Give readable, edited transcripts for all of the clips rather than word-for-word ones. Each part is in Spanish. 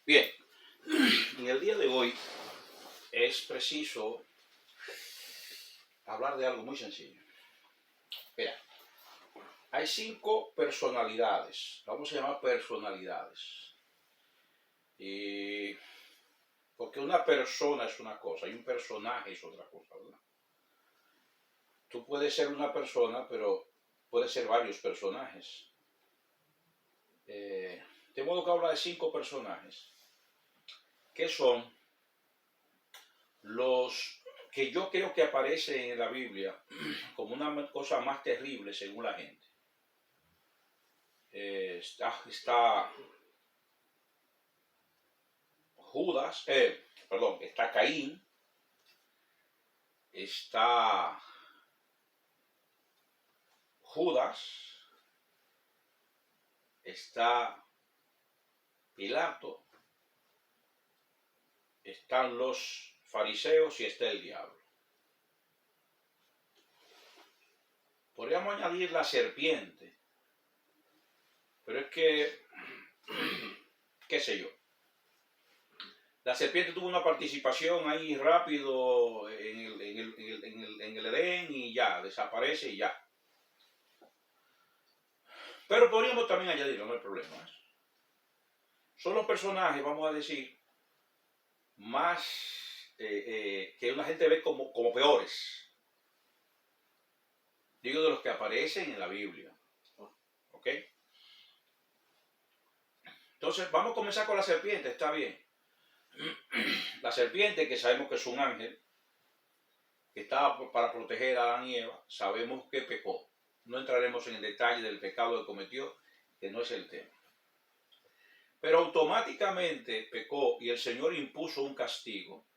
Bien, en el día de hoy es preciso hablar de algo muy sencillo. Mira, hay 5 personalidades, vamos a llamar personalidades. Y porque una persona es una cosa y un personaje es otra cosa, ¿verdad? Tú puedes ser una persona, pero puedes ser varios personajes. De modo que habla de 5 personajes, que son los que yo creo que aparecen en la Biblia como una cosa más terrible según la gente. Está Judas, está Caín, está Judas, está Pilato, están los fariseos y está el diablo. Podríamos añadir la serpiente, pero es que, qué sé yo, la serpiente tuvo una participación ahí rápido en el Edén y ya, desaparece y ya. Pero podríamos también añadirlo, no hay problema. Son los personajes, vamos a decir, más que una gente ve como peores. Digo de los que aparecen en la Biblia. ¿Ok? Entonces, vamos a comenzar con la serpiente, está bien. La serpiente, que sabemos que es un ángel, que estaba para proteger a Adán y Eva, sabemos que pecó. No entraremos en el detalle del pecado que cometió, que no es el tema. Pero automáticamente pecó y el Señor impuso un castigo.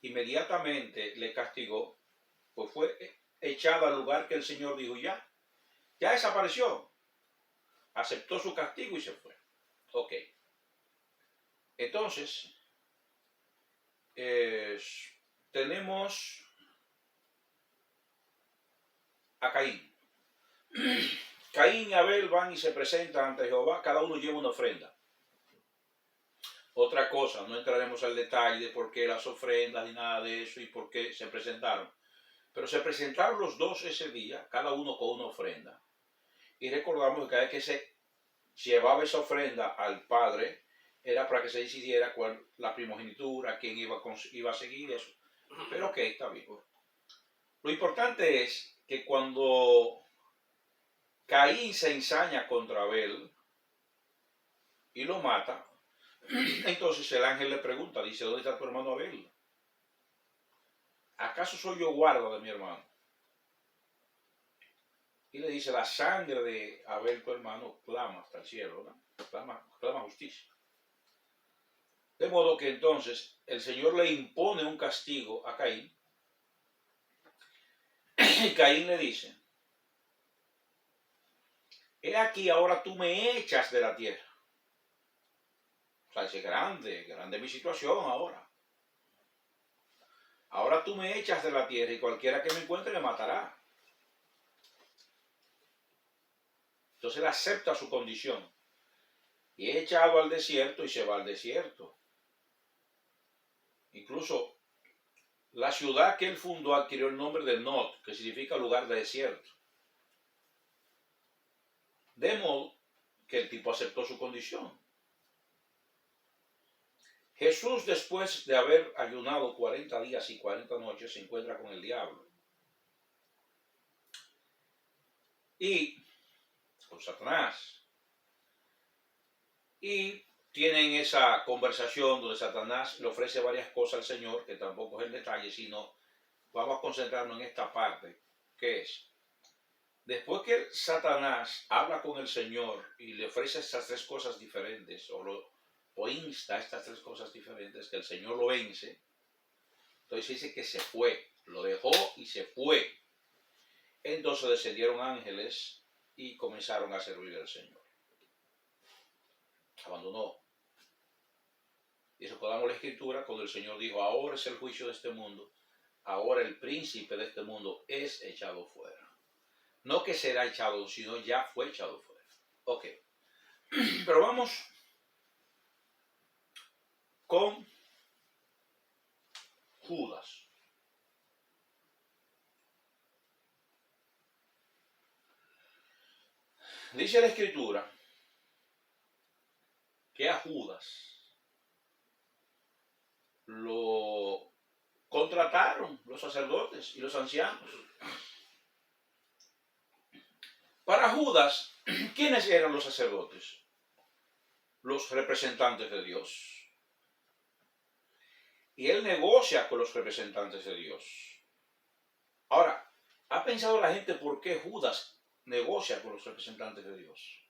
Inmediatamente le castigó, pues fue echado al lugar que el Señor dijo ya desapareció. Aceptó su castigo y se fue. Ok. Entonces, tenemos a Caín. Caín y Abel van y se presentan ante Jehová, cada uno lleva una ofrenda. Otra cosa, no entraremos al detalle de por qué las ofrendas ni nada de eso y por qué se presentaron. Pero se presentaron los dos ese día, cada uno con una ofrenda. Y recordamos que cada vez que se llevaba esa ofrenda al Padre, era para que se decidiera cuál la primogenitura, quién iba a seguir eso. Pero ok, está bien. Lo importante es que cuando Caín se ensaña contra Abel y lo mata, entonces el ángel le pregunta, dice, ¿dónde está tu hermano Abel? ¿Acaso soy yo guarda de mi hermano? Y le dice, la sangre de Abel, tu hermano, clama hasta el cielo, ¿no? Clama justicia. De modo que entonces el Señor le impone un castigo a Caín. Y Caín le dice, he aquí ahora tú me echas de la tierra. O sea, es grande mi situación ahora. Ahora tú me echas de la tierra y cualquiera que me encuentre me matará. Entonces él acepta su condición. Y es echado al desierto y se va al desierto. Incluso la ciudad que él fundó adquirió el nombre de Nod, que significa lugar de desierto. De modo que el tipo aceptó su condición. Jesús, después de haber ayunado 40 días y 40 noches, se encuentra con el diablo. Y con Satanás. Y tienen esa conversación donde Satanás le ofrece varias cosas al Señor, que tampoco es el detalle, sino vamos a concentrarnos en esta parte, que es, después que Satanás habla con el Señor y le ofrece estas 3 cosas diferentes, o insta a estas 3 cosas diferentes, que el Señor lo vence, entonces dice que se fue, lo dejó y se fue. Entonces descendieron ángeles y comenzaron a servir al Señor. Abandonó. Y recordamos la escritura cuando el Señor dijo, ahora es el juicio de este mundo, ahora el príncipe de este mundo es echado fuera. No que será echado, sino ya fue echado fuera. Ok. Pero vamos con Judas. Dice la Escritura que a Judas lo contrataron los sacerdotes y los ancianos. Para Judas, ¿quiénes eran los sacerdotes? Los representantes de Dios. Y él negocia con los representantes de Dios. Ahora, ¿ha pensado la gente por qué Judas negocia con los representantes de Dios?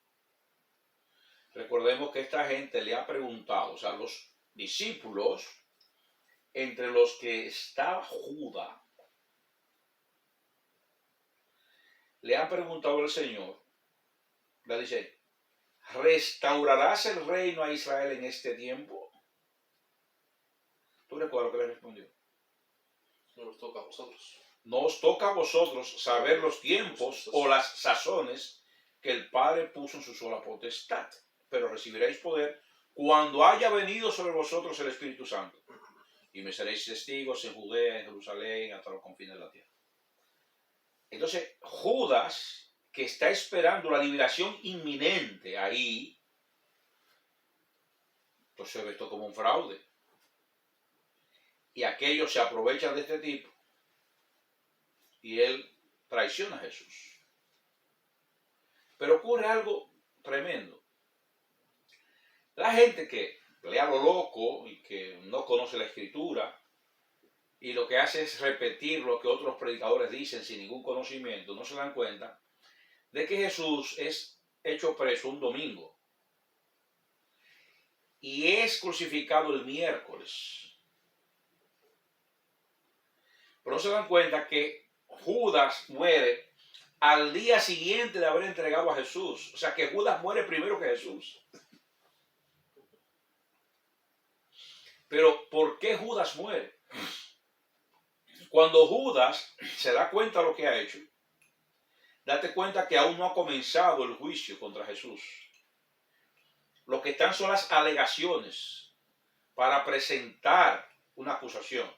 Recordemos que esta gente le ha preguntado, o sea, los discípulos, entre los que estaba Judas, le han preguntado al Señor, le dice, ¿restaurarás el reino a Israel en este tiempo? ¿Tú recuerdas lo que le respondió? No nos toca a vosotros. No os toca a vosotros saber los tiempos o las sazones que el Padre puso en su sola potestad, pero recibiréis poder cuando haya venido sobre vosotros el Espíritu Santo. Y me seréis testigos en Judea, en Jerusalén, hasta los confines de la tierra. Entonces, Judas, que está esperando la liberación inminente ahí, entonces ve esto como un fraude. Y aquellos se aprovechan de este tipo. Y él traiciona a Jesús. Pero ocurre algo tremendo. La gente que lee a lo loco y que no conoce la Escritura y lo que hace es repetir lo que otros predicadores dicen sin ningún conocimiento, no se dan cuenta de que Jesús es hecho preso un domingo y es crucificado el miércoles. Pero no se dan cuenta que Judas muere al día siguiente de haber entregado a Jesús. O sea que Judas muere primero que Jesús. Pero ¿por qué Judas muere? Cuando Judas se da cuenta de lo que ha hecho, date cuenta que aún no ha comenzado el juicio contra Jesús. Lo que están son las alegaciones para presentar una acusación.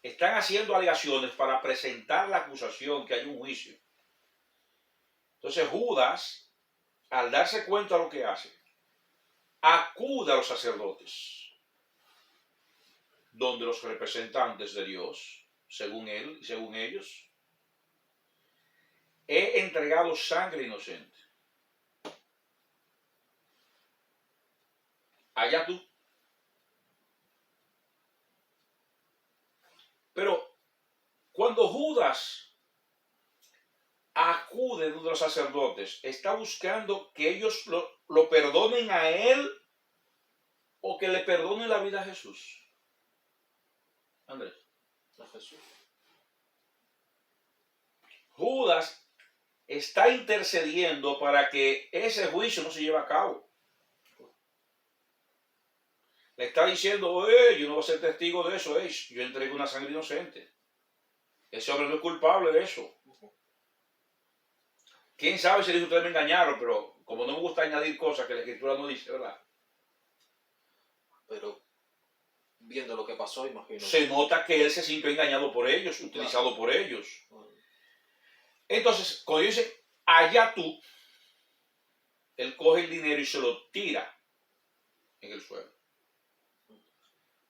Están haciendo alegaciones para presentar la acusación que hay un juicio. Entonces Judas, al darse cuenta de lo que hace, acude a los sacerdotes, donde los representantes de Dios, según él y según ellos, he entregado sangre inocente. Allá tú. Pero cuando Judas acude de los sacerdotes, está buscando que ellos lo perdonen a él o que le perdonen la vida a Jesús. Andrés. A Jesús. Judas Está intercediendo para que ese juicio no se lleve a cabo. Le está diciendo, yo no voy a ser testigo de eso, yo entregué una sangre inocente. Ese hombre no es culpable de eso. ¿Quién sabe si ustedes me engañaron? Pero como no me gusta añadir cosas que la Escritura no dice, ¿verdad? Pero viendo lo que pasó, imagino. Se nota que él se sintió engañado por ellos, utilizado por ellos. Entonces, cuando dice, allá tú, él coge el dinero y se lo tira en el suelo.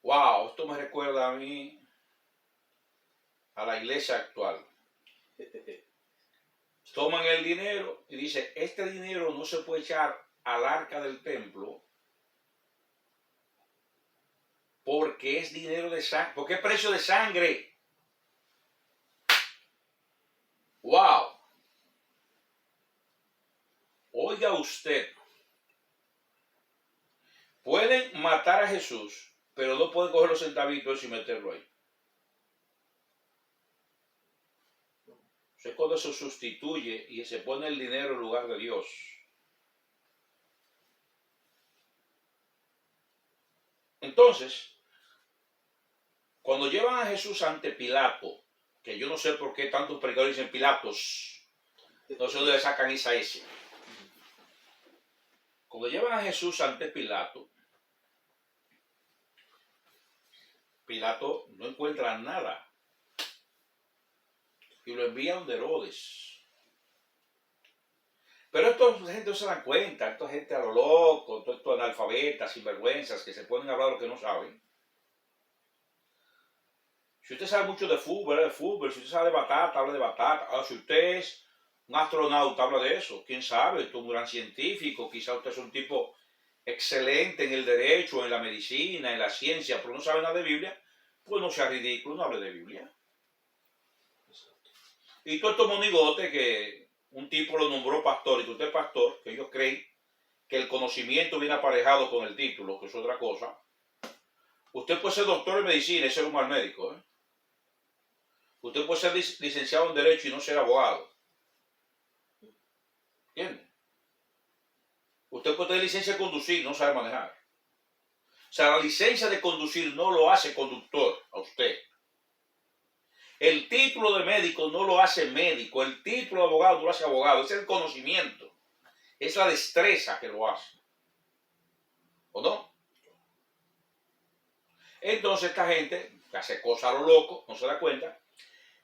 Wow, esto me recuerda a mí, a la iglesia actual. Toman el dinero y dice, este dinero no se puede echar al arca del templo porque es dinero de sangre, porque es precio de sangre. Wow. Oiga usted, pueden matar a Jesús, pero no pueden coger los centavitos y meterlo ahí. Eso es cuando se sustituye y se pone el dinero en lugar de Dios. Entonces, cuando llevan a Jesús ante Pilato, que yo no sé por qué tantos predicadores dicen Pilatos, no sé dónde sacan esa S. Cuando llevan a Jesús ante Pilato, Pilato no encuentra nada y lo envía donde Herodes. Pero esta gente no se dan cuenta, esta gente a lo loco, todos estos analfabetas, sinvergüenzas, que se pueden hablar lo que no saben. Si usted sabe mucho de fútbol, habla de fútbol. Si usted sabe de batata, habla de batata. Ahora, si usted es un astronauta, habla de eso. ¿Quién sabe? Usted es un gran científico. Quizá usted es un tipo excelente en el derecho, en la medicina, en la ciencia, pero no sabe nada de Biblia. Pues no sea ridículo, no hable de Biblia. Y todo estos monigotes que un tipo lo nombró pastor y que usted es pastor, que ellos creen que el conocimiento viene aparejado con el título, que es otra cosa. Usted puede ser doctor en medicina y ser un mal médico, ¿eh? Usted puede ser licenciado en Derecho y no ser abogado. ¿Entiende? Usted puede tener licencia de conducir y no sabe manejar. O sea, la licencia de conducir no lo hace conductor a usted. El título de médico no lo hace médico. El título de abogado no lo hace abogado. Es el conocimiento. Es la destreza que lo hace. ¿O no? Entonces esta gente que hace cosas a lo loco, no se da cuenta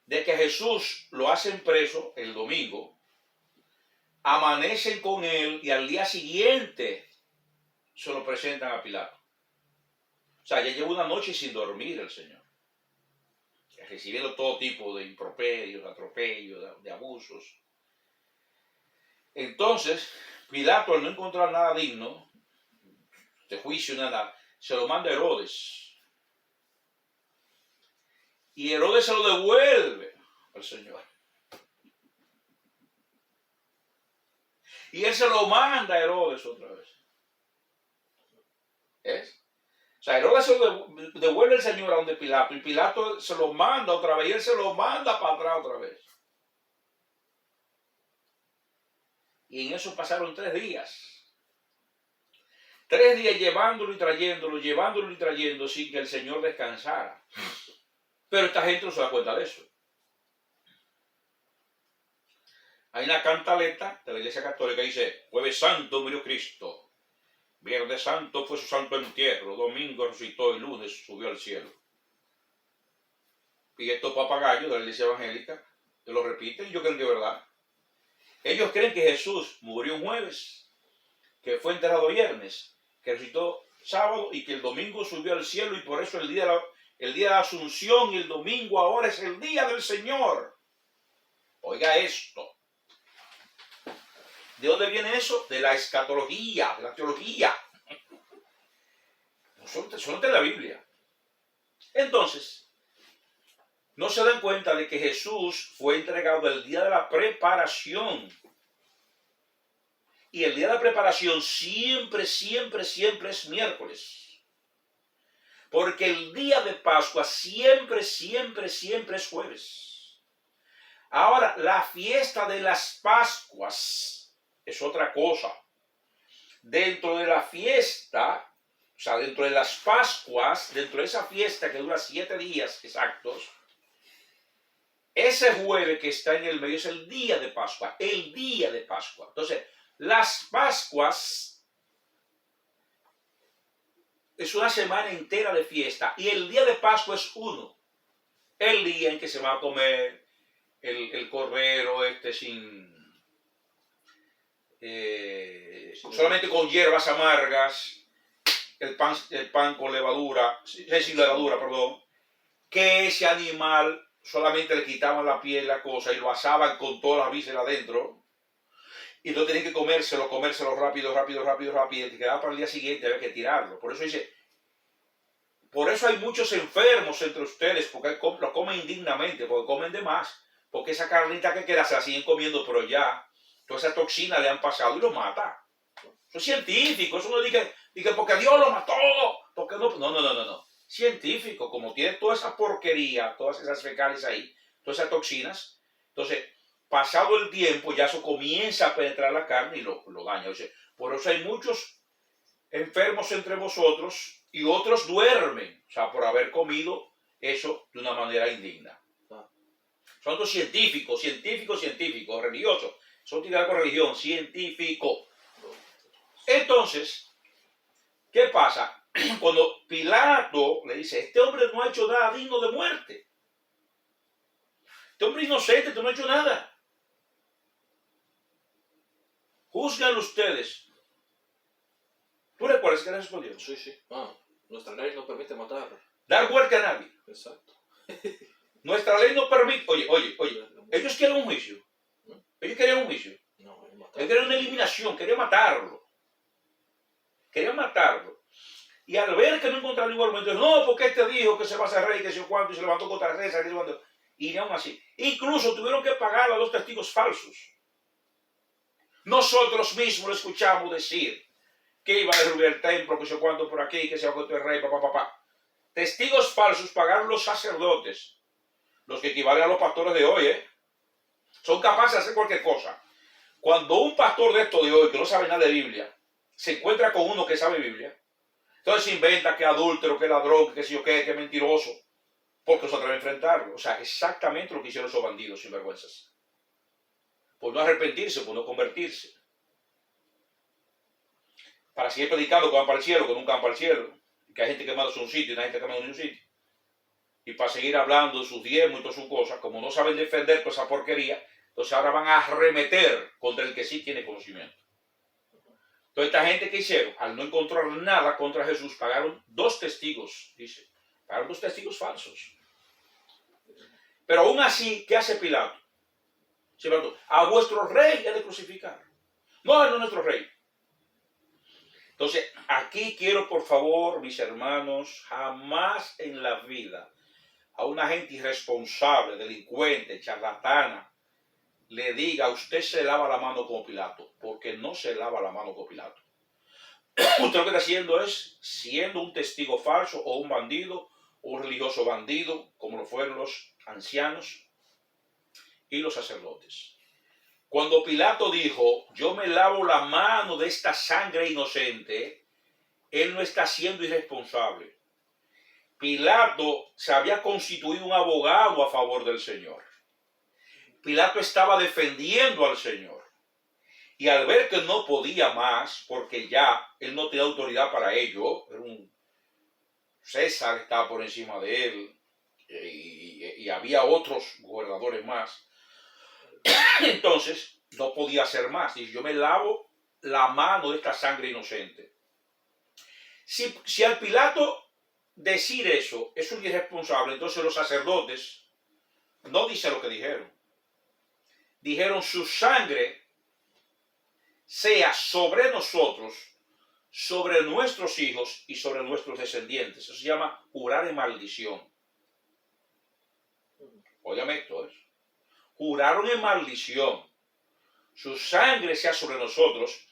de que Jesús lo hacen preso el domingo, amanecen con él y al día siguiente se lo presentan a Pilato. O sea, ya lleva una noche sin dormir el Señor, recibiendo todo tipo de improperios, de atropellos, de abusos. Entonces, Pilato, al no encontrar nada digno de juicio, nada, se lo manda a Herodes. Y Herodes se lo devuelve al Señor. Y él se lo manda a Herodes otra vez. ¿Es? O sea, Herodes se lo devuelve el Señor a donde Pilato. Y Pilato se lo manda otra vez. Y él se lo manda para atrás otra vez. Y en eso pasaron 3 días. 3 días llevándolo y trayéndolo sin que el Señor descansara. Pero esta gente no se da cuenta de eso. Hay una cantaleta de la Iglesia Católica que dice: Jueves Santo murió Cristo, Viernes Santo fue su santo entierro, Domingo resucitó y lunes subió al cielo. Y estos papagayos de la Iglesia Evangélica te lo repiten y yo creo que es verdad. Ellos creen que Jesús murió un jueves, que fue enterrado viernes, que resucitó sábado y que el domingo subió al cielo, y por eso el día de la Asunción y el domingo ahora es el día del Señor. Oiga esto. ¿De dónde viene eso? De la escatología, de la teología. Eso no está en la Biblia. Entonces, no se dan cuenta de que Jesús fue entregado el día de la preparación. Y el día de la preparación siempre es miércoles. Porque el día de Pascua siempre es jueves. Ahora, la fiesta de las Pascuas es otra cosa. Dentro de la fiesta, o sea, dentro de las Pascuas, dentro de esa fiesta que dura 7 días exactos, ese jueves que está en el medio es el día de Pascua, el día de Pascua. Entonces, las Pascuas es una semana entera de fiesta y el día de Pascua es uno, el día en que se va a comer el cordero solamente con hierbas amargas, el pan con levadura, sin levadura, perdón, que ese animal solamente le quitaban la piel, la cosa, y lo asaban con todas las vísceras adentro, y no tenían que comérselo rápido, y te quedaba para el día siguiente, había que tirarlo. Por eso hay muchos enfermos entre ustedes, porque lo comen indignamente, porque comen de más, porque esa carnita que queda se la siguen comiendo, pero ya toda esa toxina le han pasado y lo mata. Eso es científico, eso no dice porque Dios lo mató, porque no. Científico, como tiene toda esa porquería, todas esas fecales ahí, todas esas toxinas, entonces, pasado el tiempo, ya eso comienza a penetrar la carne y lo daña. O sea, por eso hay muchos enfermos entre vosotros y otros duermen, o sea, por haber comido eso de una manera indigna. Son otros científicos, religiosos. Eso no tiene que ver con religión, científico. Entonces, ¿qué pasa? cuando Pilato le dice, este hombre no ha hecho nada digno de muerte. Este hombre inocente, tú no ha hecho nada. Juzgan ustedes. ¿Tú recuerdas que le respondió? Sí, sí. Nuestra ley no permite matar. Dar muerte a nadie. Exacto. Nuestra ley no permite. Oye. Ellos quieren un juicio. Ellos querían un juicio. No, es matar. Ellos querían una eliminación. Querían matarlo. Y al ver que no encontraron ningún argumento, no, porque este dijo que se va a hacer rey, que se yo cuánto, y se levantó contra César, que se cuánto. Y aún así. Incluso tuvieron que pagar a los testigos falsos. Nosotros mismos lo escuchamos decir que iba a derrubar el templo, que se cuánto por aquí, que se va a contra el rey, papá. Testigos falsos pagaron los sacerdotes, los que equivalen a los pastores de hoy, son capaces de hacer cualquier cosa. Cuando un pastor de esto de hoy, que no sabe nada de Biblia, se encuentra con uno que sabe Biblia, entonces inventa que es adúltero, que es ladrón, que sé yo qué, que es mentiroso, porque se atreve a enfrentarlo. O sea, exactamente lo que hicieron esos bandidos sinvergüenzas. Por no arrepentirse, por no convertirse. Para seguir predicando que van para el cielo, que nunca van para el cielo. Que hay gente que manda a un sitio y no hay gente que manda a un sitio. Y para seguir hablando de sus diezmos y todas sus cosas, como no saben defender toda esa porquería, entonces ahora van a arremeter contra el que sí tiene conocimiento. Entonces esta gente que hicieron, al no encontrar nada contra Jesús, pagaron 2 testigos, dice. Pagaron 2 testigos falsos. Pero aún así, ¿qué hace Pilato? A vuestro rey he de crucificar. No, él no es nuestro rey. Entonces, aquí quiero, por favor, mis hermanos, jamás en la vida a una gente irresponsable, delincuente, charlatana, le diga, usted se lava la mano con Pilato, porque no se lava la mano con Pilato. Usted lo que está haciendo es siendo un testigo falso o un bandido, o un religioso bandido, como lo fueron los ancianos y los sacerdotes. Cuando Pilato dijo, yo me lavo la mano de esta sangre inocente, él no está siendo irresponsable. Pilato se había constituido un abogado a favor del Señor. Pilato estaba defendiendo al Señor. Y al ver que no podía más, porque ya él no tenía autoridad para ello, era un César estaba por encima de él, y había otros gobernadores más, entonces no podía hacer más. Dice, yo me lavo la mano de esta sangre inocente. Si al Pilato decir eso es un irresponsable, entonces los sacerdotes no dicen lo que dijeron. Dijeron, su sangre sea sobre nosotros, sobre nuestros hijos y sobre nuestros descendientes. Eso se llama jurar en maldición. Óyame esto, juraron en maldición. Su sangre sea sobre nosotros,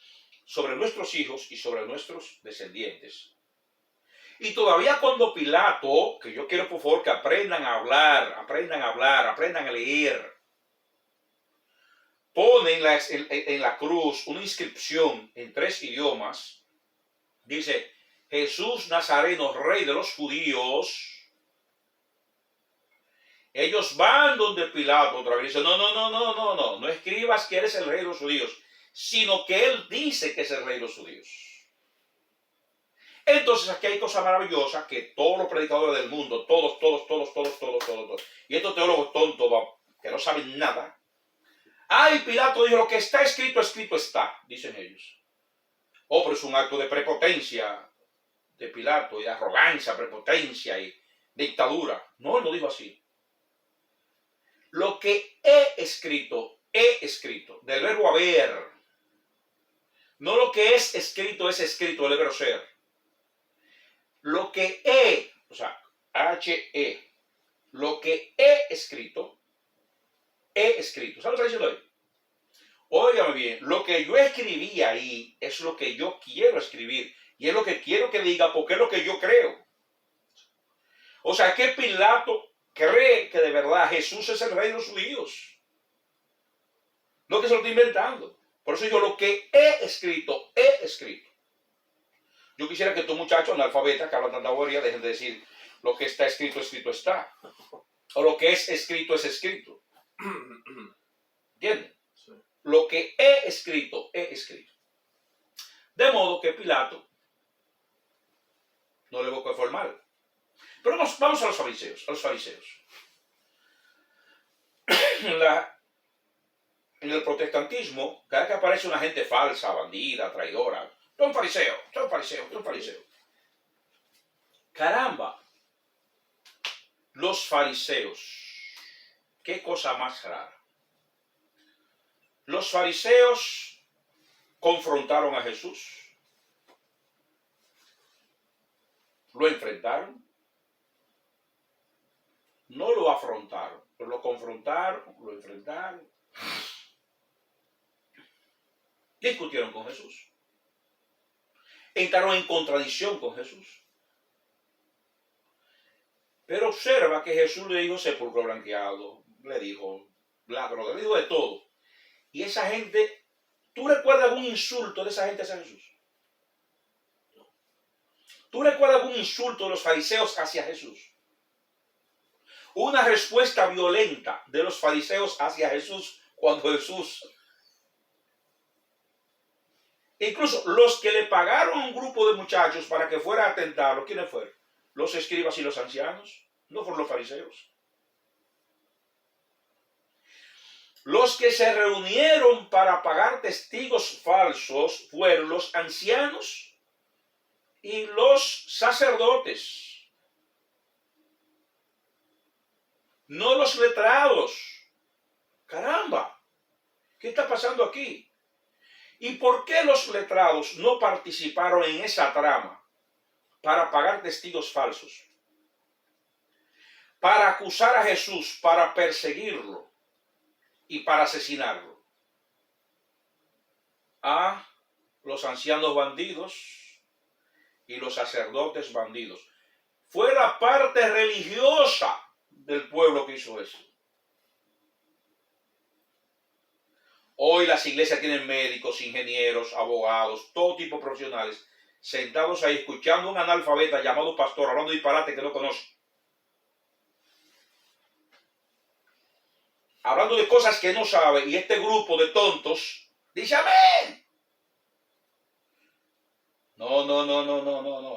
sobre nuestros hijos y sobre nuestros descendientes. Y todavía cuando Pilato, que yo quiero por favor que aprendan a hablar, aprendan a leer, pone en la cruz una inscripción en 3 idiomas, dice, Jesús Nazareno, rey de los judíos. Ellos van donde Pilato otra vez y dicen, no escribas que eres el rey de los judíos, sino que él dice que es el rey de los judíos. Entonces aquí hay cosas maravillosas que todos los predicadores del mundo, todos, y estos teólogos tontos que no saben nada, ay, Pilato dijo, lo que está escrito, escrito está, dicen ellos. Oh, pero es un acto de prepotencia de Pilato, y de arrogancia, prepotencia y dictadura. No, él no dijo así. Lo que he escrito, del verbo haber. No lo que es escrito, del verbo ser. Lo que he, o sea, H-E, lo que he escrito. ¿Sabes lo que está diciendo ahí? Óigame bien, lo que yo escribí ahí es lo que yo quiero escribir. Y es lo que quiero que diga porque es lo que yo creo. O sea, que Pilato cree que de verdad Jesús es el rey de los judíos. No que se lo estoy inventando. Por eso digo, lo que he escrito. Yo quisiera que estos muchachos analfabetas que hablan tanta bobería dejen de decir lo que está escrito, escrito está. O lo que es escrito, es escrito. ¿Entienden? Sí. Lo que he escrito. De modo que Pilato No le busco formal. Pero vamos a los fariseos. A los fariseos. En el protestantismo, cada vez que aparece una gente falsa, bandida, traidora, son fariseos, son fariseos, son fariseos. Caramba, los fariseos, qué cosa más rara. Los fariseos confrontaron a Jesús, lo enfrentaron, no lo afrontaron, pero lo confrontaron, lo enfrentaron. Discutieron con Jesús. Entraron en contradicción con Jesús. Pero observa que Jesús le dijo sepulcro blanqueado, le dijo ladrón, le dijo de todo. Y esa gente, ¿tú recuerdas algún insulto de esa gente hacia Jesús? ¿Tú recuerdas algún insulto de los fariseos hacia Jesús? Una respuesta violenta de los fariseos hacia Jesús cuando Jesús... Incluso los que le pagaron a un grupo de muchachos para que fuera a atentarlo, ¿quiénes fueron? Los escribas y los ancianos, no fueron los fariseos. Los que se reunieron para pagar testigos falsos fueron los ancianos y los sacerdotes, no los letrados. Caramba, ¿qué está pasando aquí? ¿Y por qué los letrados no participaron en esa trama para pagar testigos falsos? Para acusar a Jesús, para perseguirlo y para asesinarlo. A los ancianos bandidos y los sacerdotes bandidos. Fue la parte religiosa del pueblo que hizo eso. Hoy las iglesias tienen médicos, ingenieros, abogados, todo tipo de profesionales, sentados ahí escuchando a un analfabeta llamado pastor, hablando de disparate que no conoce. Hablando de cosas que no sabe, y este grupo de tontos dice amén. No,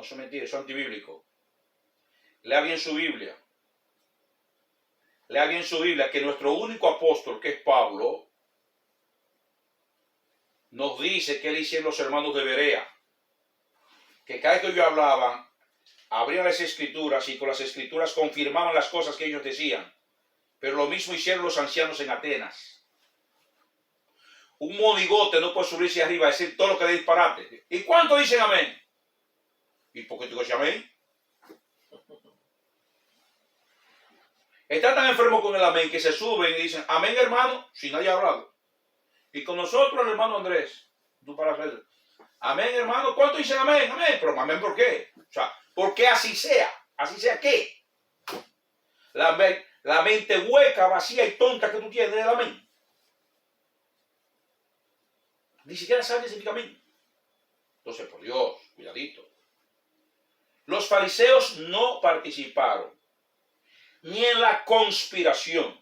eso es mentira, eso es antibíblico. Lea bien su Biblia. Lea bien su Biblia, que nuestro único apóstol, que es Pablo, nos dice que él hicieron los hermanos de Berea, que cada vez que ellos hablaban, abrían las escrituras y con las escrituras confirmaban las cosas que ellos decían. Pero lo mismo hicieron los ancianos en Atenas. Un monigote no puede subirse arriba a decir todo lo que le disparate. ¿Y cuánto dicen amén? ¿Y por qué tú dices amén? Está tan enfermo con el amén que se suben y dicen amén, hermano, si nadie ha hablado. Y con nosotros el hermano Andrés, tú para hacerlo. Amén, hermano, ¿cuánto dicen amén? Amén, pero amén, ¿por qué? O sea, ¿por qué así sea? ¿Así sea qué? La mente hueca, vacía y tonta que tú tienes del amén. Ni siquiera sabe qué significa amén. Entonces, por Dios, cuidadito. Los fariseos no participaron ni en la conspiración,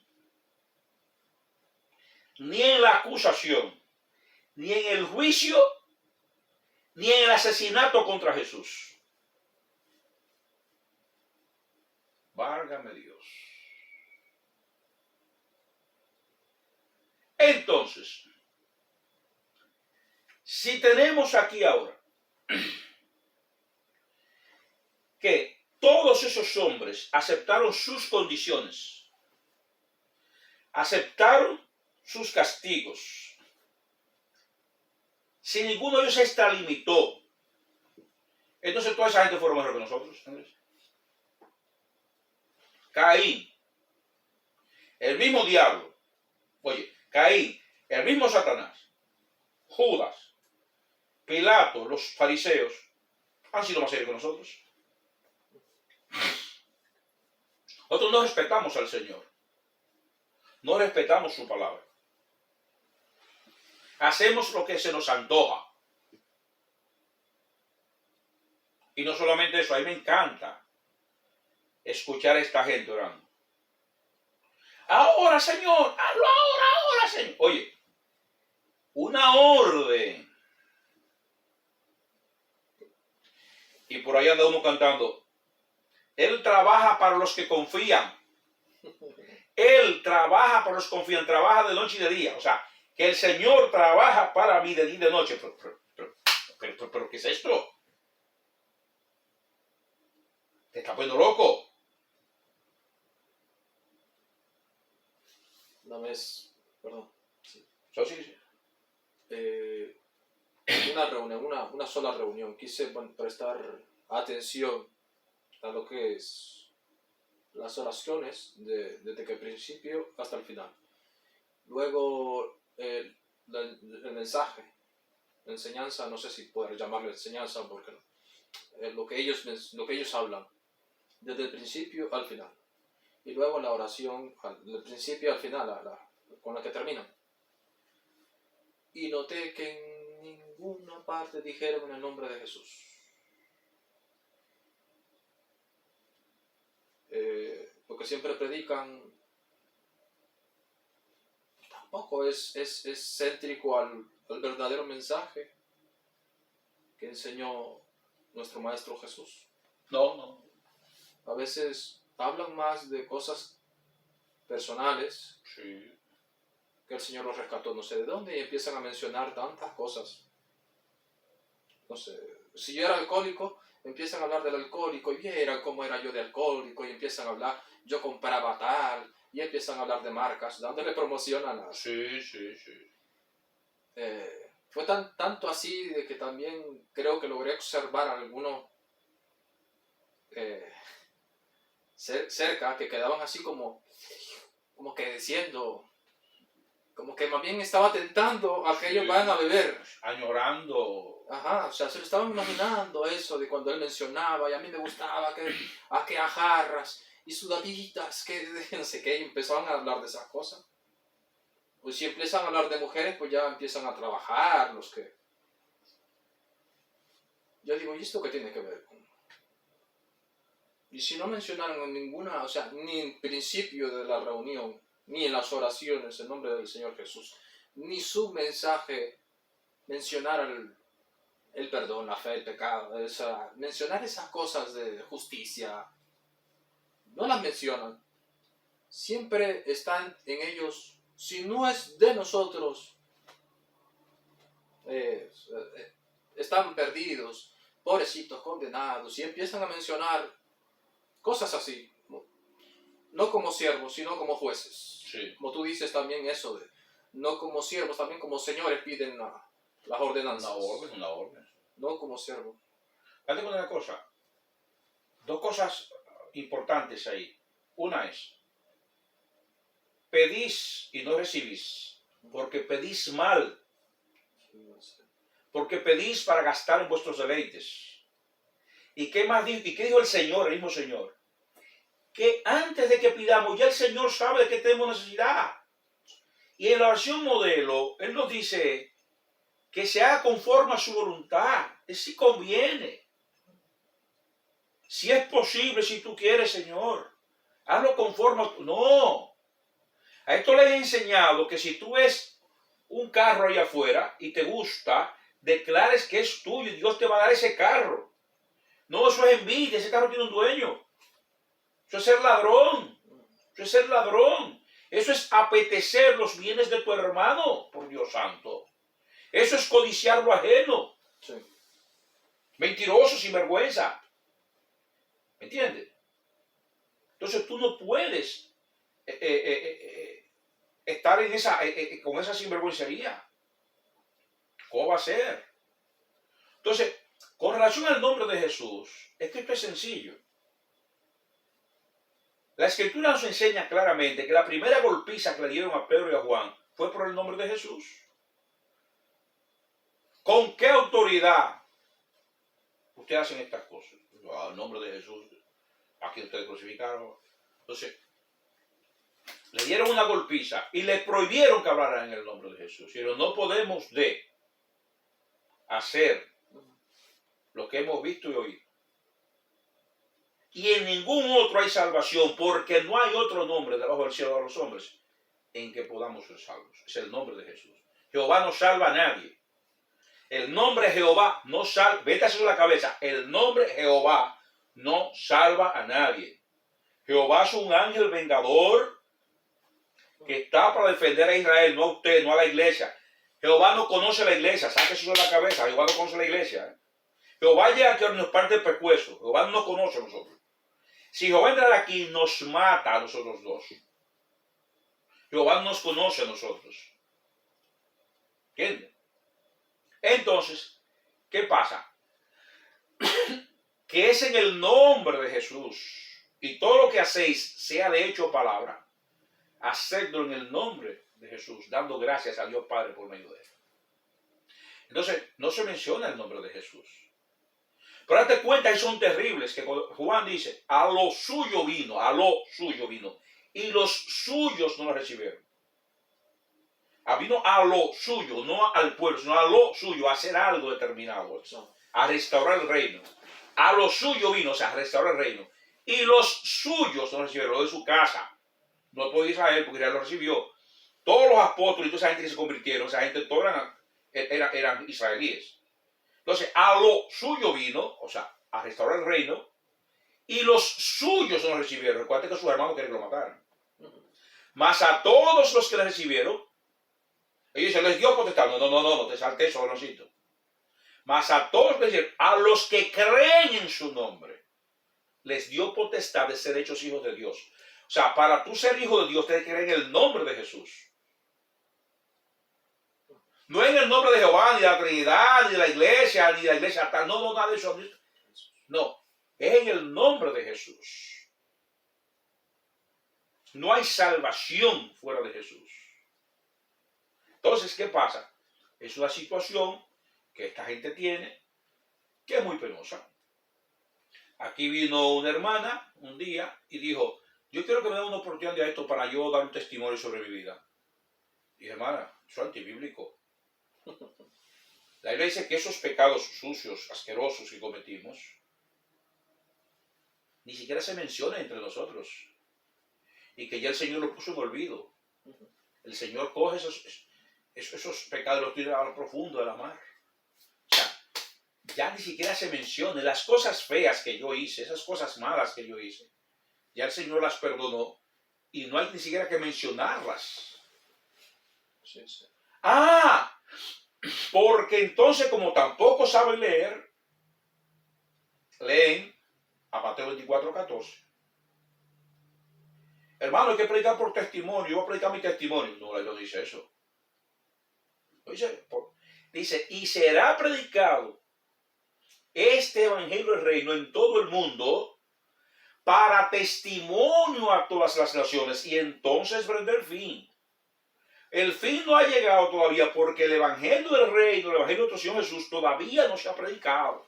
ni en la acusación, ni en el juicio, ni en el asesinato contra Jesús. Válgame Dios. Entonces, si tenemos aquí ahora que todos esos hombres aceptaron sus condiciones, aceptaron sus castigos, si ninguno de ellos se extralimitó, entonces toda esa gente fueron mejor que nosotros, Andrés. Caín, el mismo diablo, Caín, el mismo Satanás, Judas, Pilato, los fariseos, han sido más serios que nosotros. Nosotros no respetamos al Señor. No respetamos su palabra. Hacemos lo que se nos antoja. Y no solamente eso, a mí me encanta escuchar a esta gente orando. Ahora, Señor, hazlo ahora, Señor. Oye, una orden. Y por ahí anda uno cantando. Él trabaja para los que confían. Él trabaja para los que confían. Trabaja de noche y de día. O sea, que el Señor trabaja para mí de día y de noche. Pero ¿qué es esto? Te está poniendo loco. Una vez, perdón, sí. Sí. Una reunión, una sola reunión, quise prestar atención a lo que es las oraciones desde que el principio hasta el final. Luego el mensaje, la enseñanza, no sé si poder llamarlo enseñanza porque lo que ellos hablan desde el principio al final. Y luego la oración del principio al final, con la que terminan. Y noté que en ninguna parte dijeron en el nombre de Jesús. Lo que siempre predican tampoco es céntrico al verdadero mensaje que enseñó nuestro Maestro Jesús. No. A veces hablan más de cosas personales, Sí. que el Señor los rescató no sé de dónde, y empiezan a mencionar tantas cosas. No sé, si yo era alcohólico, empiezan a hablar del alcohólico, y vieran cómo era yo de alcohólico, y empiezan a hablar, yo compraba tal, y empiezan a hablar de marcas, dándole promoción a las... Sí. Fue tanto así de que también creo que logré observar a algunos cerca que quedaban así como que diciendo, como que más bien estaba tentando a que ellos vayan a beber. Añorando. Ajá, o sea, se lo estaban imaginando eso de cuando él mencionaba, y a mí me gustaba que a jarras y sudaditas, que no sé qué, y empezaban a hablar de esas cosas. Pues si empiezan a hablar de mujeres, pues ya empiezan a trabajar los que... Yo digo, ¿y esto qué tiene que ver con...? Y si no mencionaron en ninguna, o sea, ni en principio de la reunión, ni en las oraciones en nombre del Señor Jesús, ni su mensaje mencionar el perdón, la fe, el pecado, mencionar esas cosas de justicia, no las mencionan. Siempre están en ellos, si no es de nosotros, están perdidos, pobrecitos, condenados, y empiezan a mencionar cosas así, no como siervos, sino como jueces. Sí. Como tú dices también eso de, no como siervos, también como señores piden las ordenanzas. Una orden. No como siervo. Date cuenta de una cosa. Dos cosas importantes ahí. Una es, pedís y no recibís, porque pedís mal, porque pedís para gastar en vuestros deleites. ¿Y qué más dijo? ¿Y qué dijo el Señor, el mismo Señor? Que antes de que pidamos, ya el Señor sabe de qué tenemos necesidad. Y en la oración modelo, Él nos dice que se haga conforme a su voluntad. Es si conviene. Si es posible, si tú quieres, Señor. Hazlo conforme a tu... No. A esto le he enseñado que si tú ves un carro allá afuera y te gusta, declares que es tuyo y Dios te va a dar ese carro. No, eso es envidia. Ese carro tiene un dueño. Eso es ser ladrón. Eso es ser ladrón. Eso es apetecer los bienes de tu hermano, por Dios santo. Eso es codiciar lo ajeno. Sí. Mentiroso, sinvergüenza. ¿Me entiendes? Entonces tú no puedes estar en con esa sinvergüencería. ¿Cómo va a ser? Entonces, con relación al nombre de Jesús, es que esto es sencillo. La Escritura nos enseña claramente que la primera golpiza que le dieron a Pedro y a Juan fue por el nombre de Jesús. ¿Con qué autoridad ustedes hacen estas cosas? El nombre de Jesús, a quien ustedes crucificaron. Entonces, le dieron una golpiza y le prohibieron que hablaran en el nombre de Jesús. Pero no podemos hacer lo que hemos visto y oído. Y en ningún otro hay salvación, porque no hay otro nombre debajo del cielo de los hombres en que podamos ser salvos. Es el nombre de Jesús. Jehová no salva a nadie. El nombre Jehová no salva, vete a eso en la cabeza, el nombre Jehová no salva a nadie. Jehová es un ángel vengador que está para defender a Israel, no a usted, no a la iglesia. Jehová no conoce la iglesia, saque eso de la cabeza, Jehová no conoce la iglesia. Jehová llega aquí a nos parte el pescuezo, Jehová no conoce a nosotros. Si Jehová entra aquí, nos mata a nosotros dos. Jehová nos conoce a nosotros. ¿Entiendes? Entonces, ¿qué pasa? Que es en el nombre de Jesús. Y todo lo que hacéis, sea de hecho o palabra, hacedlo en el nombre de Jesús, dando gracias a Dios Padre por medio de él. Entonces, no se menciona el nombre de Jesús. Pero date cuenta, y son terribles, que Juan dice, a lo suyo vino, y los suyos no lo recibieron. Vino a lo suyo, no al pueblo, sino a lo suyo, a hacer algo determinado, a restaurar el reino. A lo suyo vino, o sea, a restaurar el reino. Y los suyos no lo recibieron, lo de su casa. No todo Israel, porque Israel lo recibió. Todos los apóstoles y toda esa gente que se convirtieron, esa gente todos eran israelíes. Entonces, a lo suyo vino, o sea, a restaurar el reino, y los suyos no lo recibieron. Recuerden que sus hermanos querían que lo mataran. Mas a todos los que le recibieron, ellos se les dio potestad. No, te salté eso, Doncito. Mas a todos les dieron, a los que creen en su nombre, les dio potestad de ser hechos hijos de Dios. O sea, para tú ser hijo de Dios, tienes que creer en el nombre de Jesús. No en el nombre de Jehová, ni de la Trinidad, ni de la iglesia tal. No, nada de eso. No, es en el nombre de Jesús. No hay salvación fuera de Jesús. Entonces, ¿qué pasa? Es una situación que esta gente tiene que es muy penosa. Aquí vino una hermana un día y dijo, yo quiero que me den una oportunidad de esto para yo dar un testimonio sobre mi vida. Y dije, hermana, eso es antibíblico. La Biblia dice que esos pecados sucios, asquerosos que cometimos, ni siquiera se mencionan entre nosotros. Y que ya el Señor los puso en olvido. El Señor coge esos pecados y los tira a lo profundo de la mar. O sea, ya ni siquiera se mencionan las cosas feas que yo hice, esas cosas malas que yo hice. Ya el Señor las perdonó y no hay ni siquiera que mencionarlas. Sí. Porque entonces, como tampoco saben leer, leen a Mateo 24:14. Hermano, hay que predicar por testimonio. Yo voy a predicar mi testimonio. No, él no dice eso. Dice, y será predicado este evangelio del reino en todo el mundo para testimonio a todas las naciones. Y entonces vendrá el fin. El fin no ha llegado todavía porque el evangelio del reino, el evangelio de nuestro Señor Jesús todavía no se ha predicado.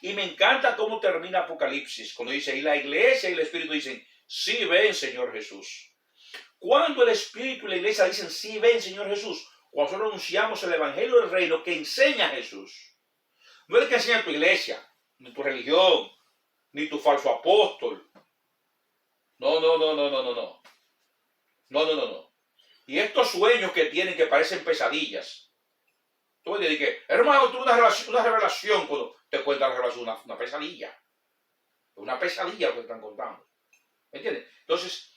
Y me encanta cómo termina Apocalipsis, cuando dice, y la iglesia y el Espíritu dicen, sí ven, Señor Jesús. Cuando el Espíritu y la iglesia dicen, sí ven, Señor Jesús, cuando nosotros anunciamos el evangelio del reino que enseña a Jesús. No es el que enseña tu iglesia, ni tu religión, ni tu falso apóstol. No. Y estos sueños que tienen que parecen pesadillas. Tú me dices, hermano, tú una revelación cuando te cuentan la revelación, una pesadilla. Una pesadilla lo que están contando. ¿Me entiendes? Entonces,